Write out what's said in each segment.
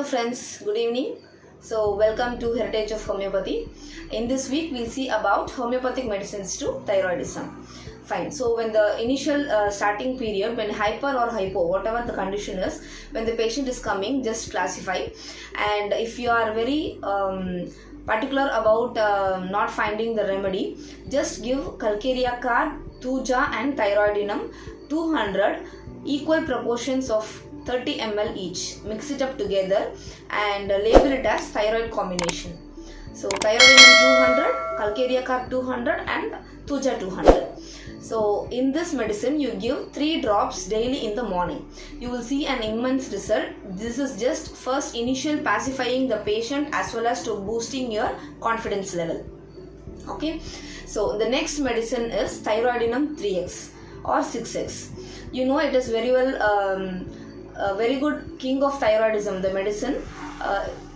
friends, good evening. So welcome to Heritage of Homeopathy. In this week we'll see about homeopathic medicines to thyroidism. Fine. So when the initial starting period, when hyper or hypo, whatever the condition is, when the patient is coming, just classify. And if you are very particular about not finding the remedy, just give Calcarea card, Thuja and thyroidinum 200 equal proportions of 30 ml each. Mix it up together and label it as thyroid combination. So thyroidinum 200, Calcarea carb 200 and Thuja 200. So in this medicine you give 3 drops daily in the morning. You will see an immense result. This is just first initial pacifying the patient as well as to boosting your confidence level. Okay. So the next medicine is thyroidinum 3x or 6x. You know it is very well a very good king of thyroidism, the medicine.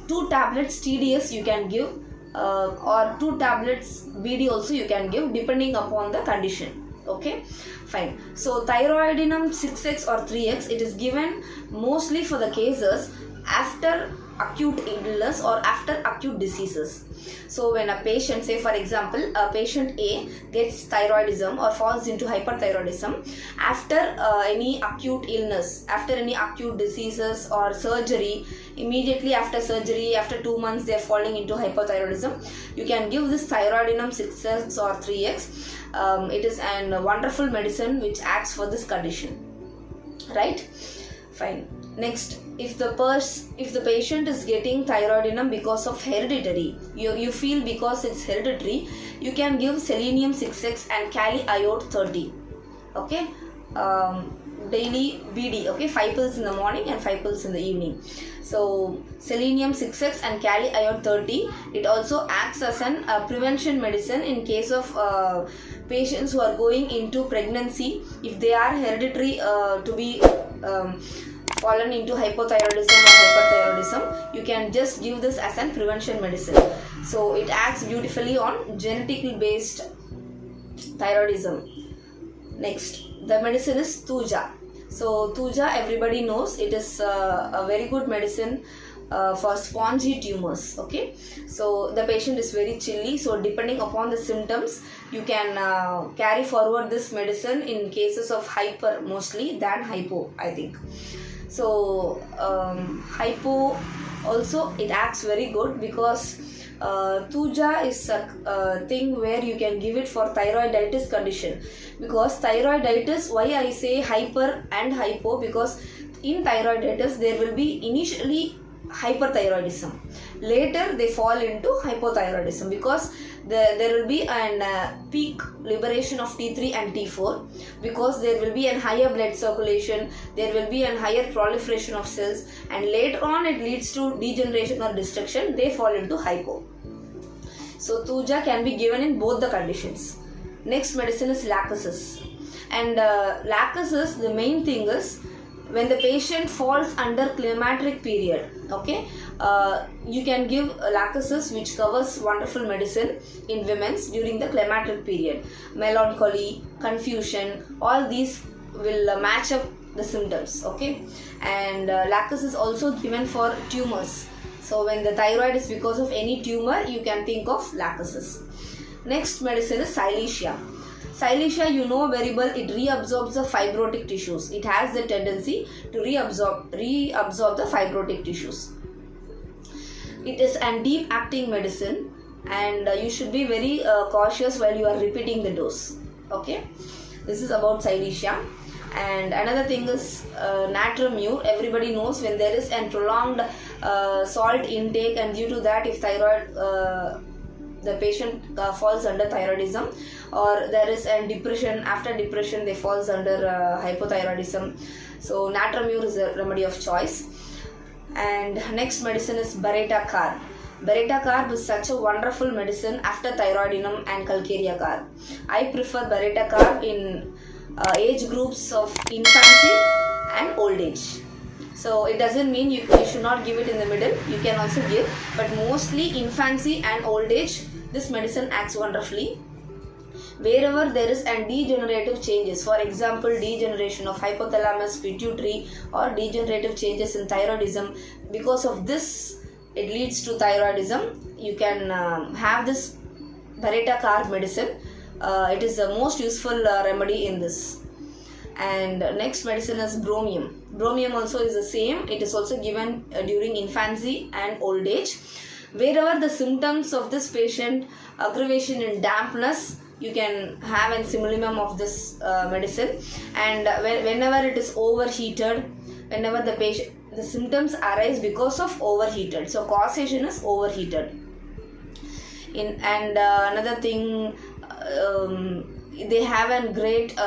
2 tablets TDS you can give or 2 tablets BD also you can give depending upon the condition. Okay, fine. So thyroidinum 6x or 3x, it is given mostly for the cases after acute illness or after acute diseases. So when a patient, say for example, a patient A gets thyroidism or falls into hyperthyroidism after any acute illness, after any acute diseases or surgery, immediately after surgery, after 2 months they are falling into hypothyroidism, you can give this thyroidinum 6x or 3x. It is a wonderful medicine which acts for this condition. Right? Fine. Next, if the patient is getting thyroidinum because of hereditary, you feel because it's hereditary, you can give selenium 6x and kali iode 30. Okay, daily BD. Okay, 5 pills in the morning and 5 pills in the evening. So selenium 6x and kali iode 30. It also acts as an prevention medicine in case of patients who are going into pregnancy. If they are hereditary to be fallen into hypothyroidism or hyperthyroidism, you can just give this as an prevention medicine. So it acts beautifully on genetically based thyroidism. Next, the medicine is Thuja. So Thuja, everybody knows it is a very good medicine for spongy tumors. Okay, so the patient is very chilly, so depending upon the symptoms you can carry forward this medicine in cases of hyper mostly than hypo, I think. So hypo also it acts very good because Thuja is a thing where you can give it for thyroiditis condition, because thyroiditis, why I say hyper and hypo, because in thyroiditis there will be initially hyperthyroidism, later they fall into hypothyroidism because there will be an peak liberation of T3 and T4, because there will be a higher blood circulation, there will be a higher proliferation of cells, and later on it leads to degeneration or destruction, they fall into hypo. So Thuja can be given in both the conditions. Next medicine is lachesis, and lachesis, the main thing is when the patient falls under climacteric period. Okay, you can give lachesis, which covers wonderful medicine in women's during the climacteric period. Melancholy, confusion, all these will match up the symptoms. Okay, and lachesis is also given for tumors. So when the thyroid is because of any tumor, you can think of lachesis. Next medicine is Silesia. Silesia, you know very well, it reabsorbs the fibrotic tissues. It has the tendency to reabsorb the fibrotic tissues. It is a deep acting medicine, and you should be very cautious while you are repeating the dose. Okay, this is about Silesia. And another thing is natramure. Everybody knows when there is a prolonged salt intake, and due to that, if thyroid the patient falls under thyroidism, or there is a depression, after depression they falls under hypothyroidism. So natramure is a remedy of choice. And next medicine is Bareta carb. Bareta carb is such a wonderful medicine after thyroidinum and Calcarea carb. I prefer Bareta carb in age groups of infancy and old age. So it doesn't mean you should not give it in the middle, you can also give, but mostly infancy and old age this medicine acts wonderfully. wherever there is an degenerative changes, for example degeneration of hypothalamus, pituitary, or degenerative changes in thyroidism, because of this it leads to thyroidism, you can have this Baretta carb medicine. It is the most useful remedy in this. And next medicine is bromium. Bromium also is the same. It is also given during infancy and old age. Wherever the symptoms of this patient, aggravation in dampness, you can have a simulacrum of this medicine. And whenever it is overheated, whenever the symptoms arise because of overheated, so causation is overheated. Another thing, they have a great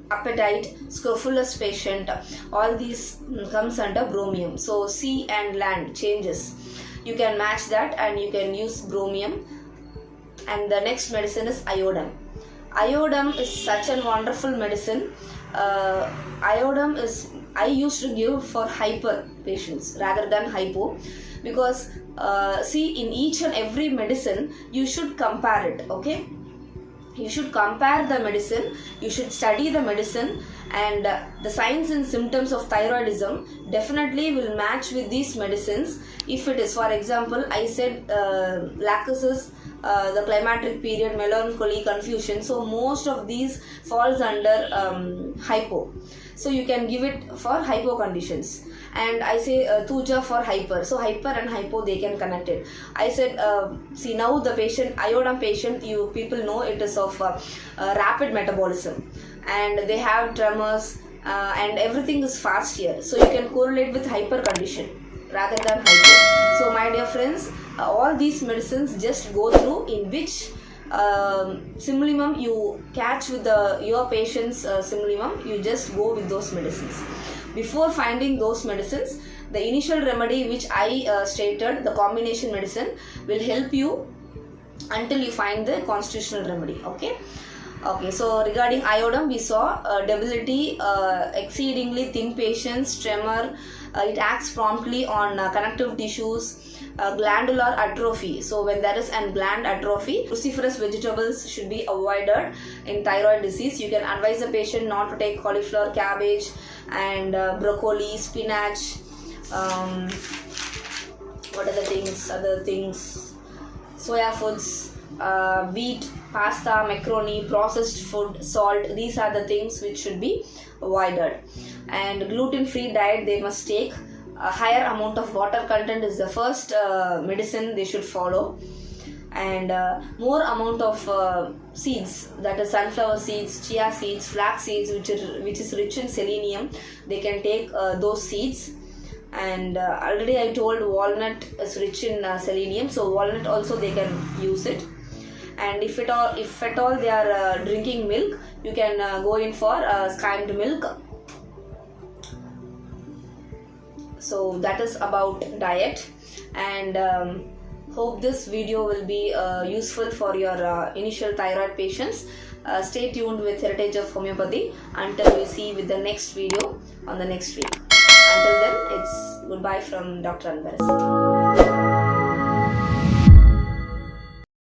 appetite, scrofulous patient, all these comes under bromium. So sea and land changes, you can match that and you can use bromium. And the next medicine is iodine. Iodine is such a wonderful medicine. Iodine is, I used to give for hyper patients rather than hypo, because see, in each and every medicine you should compare it. Okay, you should compare the medicine, you should study the medicine, and the signs and symptoms of thyroidism definitely will match with these medicines. If it is, for example, I said lacusis, the climacteric period, melancholy, confusion, so most of these falls under hypo, so you can give it for hypo conditions. And I say tuja for hyper, so hyper and hypo they can connect it. I said see, now the patient, iodine patient, you people know it is of rapid metabolism and they have tremors and everything is fast here, so you can correlate with hyper condition rather than hypo. So my dear friends, all these medicines just go through in which simulacrum you catch with your patient's simulacrum, you just go with those medicines. Before finding those medicines, the initial remedy which I stated, the combination medicine, will help you until you find the constitutional remedy. Okay, so regarding iodine, we saw debility, exceedingly thin patients, tremor, it acts promptly on connective tissues, glandular atrophy. So when there is an gland atrophy, cruciferous vegetables should be avoided in thyroid disease. You can advise the patient not to take cauliflower, cabbage, and broccoli, spinach. What are the things? Other things, soya foods, wheat, pasta, macaroni, processed food, salt. These are the things which should be avoided. And gluten-free diet they must take. A higher amount of water content is the first medicine they should follow. And more amount of seeds, that is sunflower seeds, chia seeds, flax seeds, which is rich in selenium, they can take those seeds. And already I told walnut is rich in selenium, so walnut also they can use it. And if at all they are drinking milk, you can go in for skimmed milk. So that is about diet. And hope this video will be useful for your initial thyroid patients. Stay tuned with Heritage of Homeopathy until we see with the next video on the next week. Until then, it's goodbye from Dr. Anbarasi.